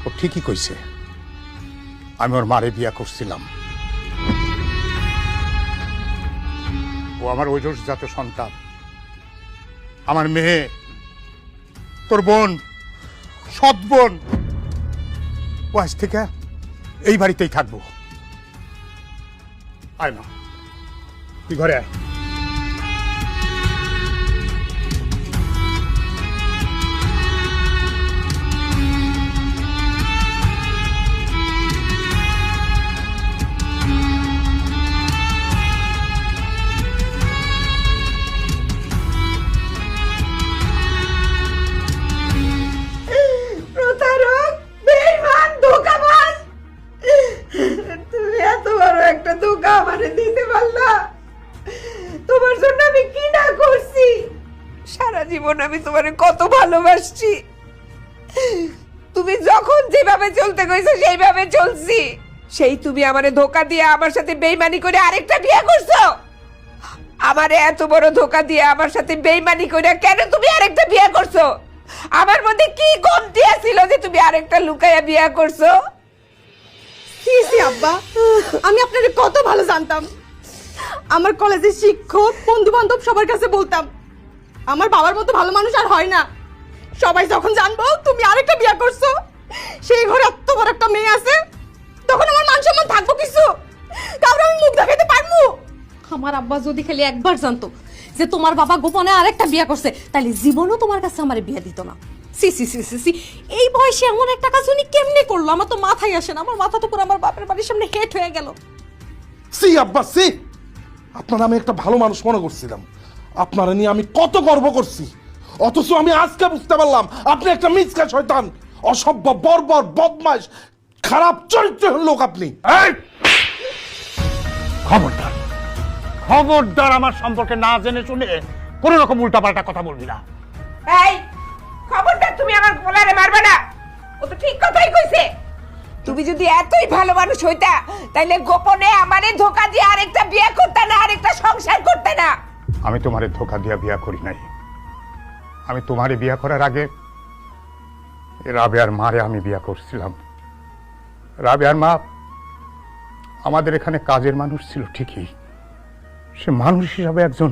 ও ঠিকই কইছে, আমি ওর মারে বিয়া করছিলাম। ও আমার ঐরসজাত সন্তান, আমার মেয়ে, তোর বোন, সৎ বোন। ও আজ থেকে এই বাড়িতেই থাকবো। আয় মা, তুই ঘরে আয়। জীবন আমি তোমারে কত ভালোবাসছি, তুমি যখন যেভাবে চলতে কইছো সেইভাবে চলছি। সেই তুমি আমারে ধোকা দিয়ে আমার সাথে বেইমানি করে আরেকটা বিয়ে করছো। আমারে এত বড় ধোকা দিয়ে আমার সাথে বেইমানি করে কেন তুমি আরেকটা বিয়ে করছো? আমার মধ্যে কি কমতি ছিল যে তুমি আরেকটা লুকাইয়া বিয়ে করছো? সি আব্বা, আমি আপনাকে কত ভালো জানতাম। আমার কলেজের শিক্ষক, বন্ধু বান্ধব সবার কাছে বলতাম আমার বাবার মতো ভালো মানুষ আর হয় না। সবাই যখন জানবো তুমি আরেকটা বিয়ে করছো, সেই ঘরে এত বড় একটা মেয়ে আছে, তখন আমার মান সম্মান থাকবো কিছু? তাহলে আমি মুখ দেখাতে পারবো? আমার আব্বা যদি খালি একবার জানতো যে তোমার বাবা গোপনে আরেকটা বিয়ে করছে, তাহলে জীবনও তোমার কাছে আমার বিয়ে দিত না। সি সি সি সি সি, এই বয়সে এমন একটা কাজ উনি কেমনে করলো? আমার তো মাথায় আসে না। আমার মাথা তো পুরো আমার বাপের বাড়ির সামনে হেট হয়ে গেল। সি আব্বা সি, আপনারা আমি একটা ভালো মানুষ মনে করছিলাম, আপনারা নিয়ে আমি কত গর্ব করছি, অথচ আমি আজকে বুঝতে পারলাম আপনি একটা মিচকা শয়তান, অসভ্য, বর্বর, বদমাশ, খারাপ চরিত্রের লোক আপনি। এই খবরদার, খবরদার, আমার সম্পর্কে না জেনে শুনে কোনো রকম উল্টাপাল্টা কথা বলবি না। এই খবরদার, তুমি আমার গলারে মারবে না। ও তো ঠিক কথাই কইছে। তুমি যদি এতই ভালো মানুষ হইতা তাইলে গোপনে আমারে ধোকা দিয়ে আরেকটা বিয়ে করতে না, আরেকটা সংসার করতে না। আমি তোমারে ধোকা দিয়া বিয়া করি নাই। আমি তোমারে বিয়া করার আগে রাবেয়ার মারে আমি বিয়া করছিলাম। রাবেয়ার মা আমাদের এখানে কাজের মানুষ ছিল ঠিকই, সে মানুষ হিসাবে একজন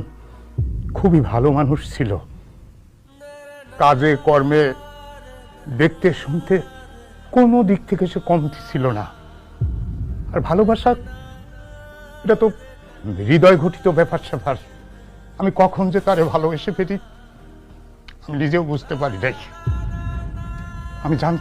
খুবই ভালো মানুষ ছিল। কাজে কর্মে, দেখতে শুনতে কোনো দিক থেকে সে কমতি ছিল না। আর ভালোবাসা এটা তো হৃদয় ঘটিত ব্যাপার স্যাপার। আমি কখন যে তারে ভালোবেসে ফেলি আমি নিজেও বুঝতে পারি নাই। আমি জানতাম